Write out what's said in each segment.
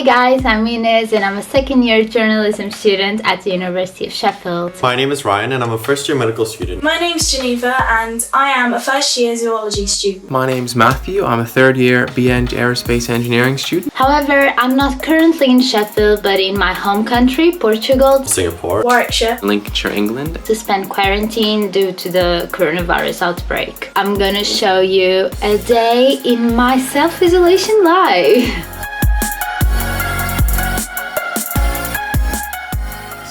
guys, I'm Ines and I'm a second year journalism student at the University of Sheffield. My name is Ryan and I'm a first year medical student. My name's Geneva and I am a first year zoology student. My name's Matthew, I'm a third year BEng Aerospace Engineering student. However, I'm not currently in Sheffield but in my home country, Portugal, Singapore, Warwickshire, Lincolnshire, England. to spend quarantine due to the coronavirus outbreak. I'm gonna show you a day in my self-isolation life.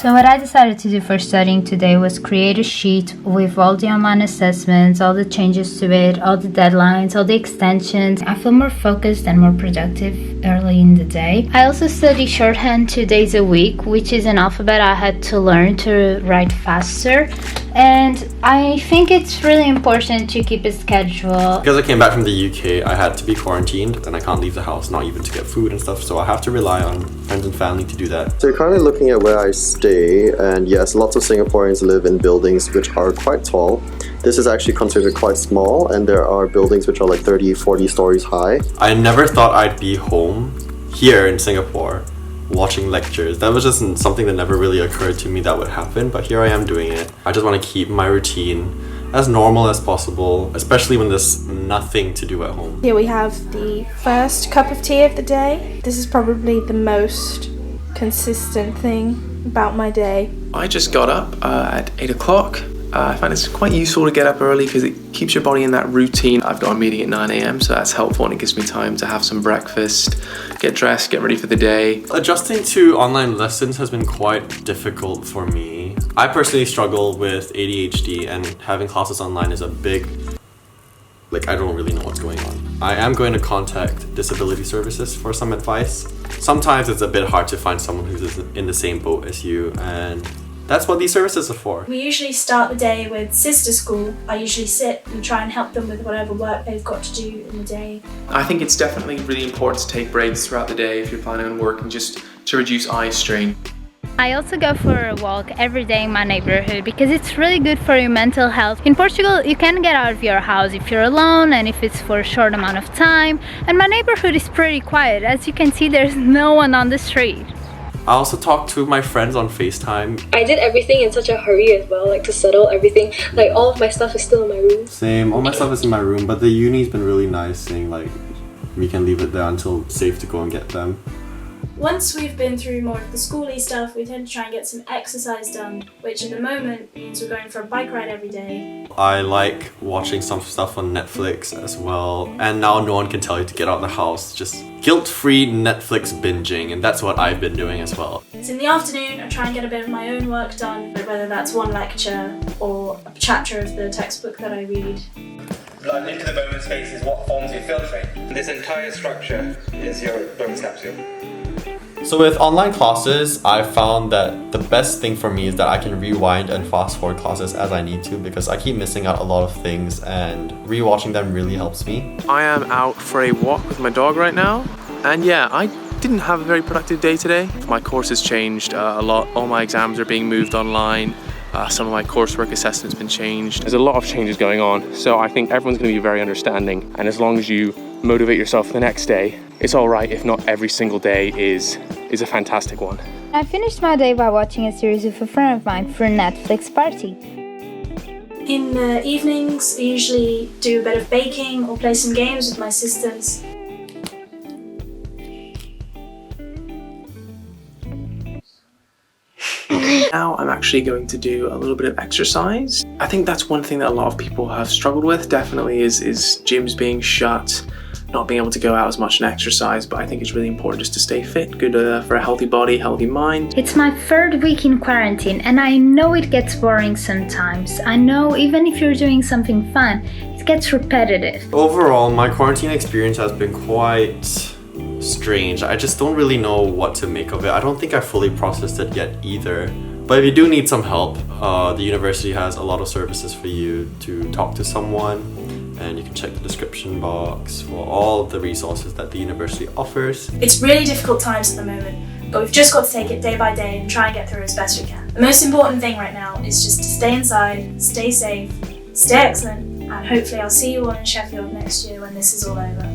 So what I decided to do for studying today was create a sheet with all the online assessments, all the changes to it, all the deadlines, all the extensions. I feel more focused and more productive early in the day. I also study shorthand 2 days a week, which is an alphabet I had to learn to write faster. And I think it's really important to keep a schedule. because I came back from the UK, I had to be quarantined and I can't leave the house, not even to get food and stuff, so I have to rely on friends and family to do that. So currently looking at where I stay, and yes, lots of Singaporeans live in buildings which are quite tall. This is actually considered quite small, and there are buildings which are like 30, 40 stories high. I never thought I'd be home here in Singapore watching lectures. That was just something that never really occurred to me that would happen, but here I am doing it. I just want to keep my routine as normal as possible, especially when there's nothing to do at home. Here we have the first cup of tea of the day. This is probably the most consistent thing about my day. I just got up at 8 o'clock. I find it's quite useful to get up early because it keeps your body in that routine. I've got a meeting at 9 a.m, so that's helpful and it gives me time to have some breakfast, get dressed, get ready for the day. Adjusting to online lessons has been quite difficult for me. I personally struggle with ADHD and having classes online is a big, I don't really know what's going on. I am going to contact disability services for some advice. Sometimes it's a bit hard to find someone who's in the same boat as you, and that's what these services are for. We usually start the day with sister school. I usually sit and try and help them with whatever work they've got to do in the day. I think it's definitely really important to take breaks throughout the day if you're planning on working, just to reduce eye strain. I also go for a walk every day in my neighborhood because it's really good for your mental health. In Portugal, you can get out of your house if you're alone and if it's for a short amount of time. And my neighborhood is pretty quiet. As you can see, there's no one on the street. I also talked to my friends on FaceTime. I did everything in such a hurry as well, to settle everything. All of my stuff is still in my room. Same, all my stuff is in my room, but the uni's been really nice saying we can leave it there until it's safe to go and get them. Once we've been through more of the schooly stuff, we tend to try and get some exercise done, which at the moment means we're going for a bike ride every day. I like watching some stuff on Netflix as well, and now no one can tell you to get out of the house. Just guilt-free Netflix binging, and that's what I've been doing as well. So in the afternoon, I try and get a bit of my own work done, whether that's one lecture or a chapter of the textbook that I read. Into the Bowman space is what forms your filtrate. This entire structure is your Bowman's capsule. So with online classes, I found that the best thing for me is that I can rewind and fast forward classes as I need to because I keep missing out a lot of things and rewatching them really helps me. I am out for a walk with my dog right now, and yeah, I didn't have a very productive day today. My course has changed a lot. All my exams are being moved online. Some of my coursework assessment's been changed. There's a lot of changes going on, so I think everyone's going to be very understanding, and as long as you motivate yourself for the next day, it's all right if not every single day is a fantastic one. I finished my day by watching a series with a friend of mine for a Netflix party. In the evenings, I usually do a bit of baking or play some games with my sisters. Now I'm actually going to do a little bit of exercise. I think that's one thing that a lot of people have struggled with, definitely is gyms being shut, not being able to go out as much and exercise, but I think it's really important just to stay fit, good for a healthy body, healthy mind. It's my third week in quarantine and I know it gets boring sometimes. I know even if you're doing something fun, it gets repetitive. Overall, my quarantine experience has been quite strange. I just don't really know what to make of it. I don't think I fully processed it yet either. But if you do need some help, the university has a lot of services for you to talk to someone, and you can check the description box for all the resources that the university offers. It's really difficult times at the moment, but we've just got to take it day by day and try and get through as best we can. The most important thing right now is just to stay inside, stay safe, stay excellent, and hopefully I'll see you all in Sheffield next year when this is all over.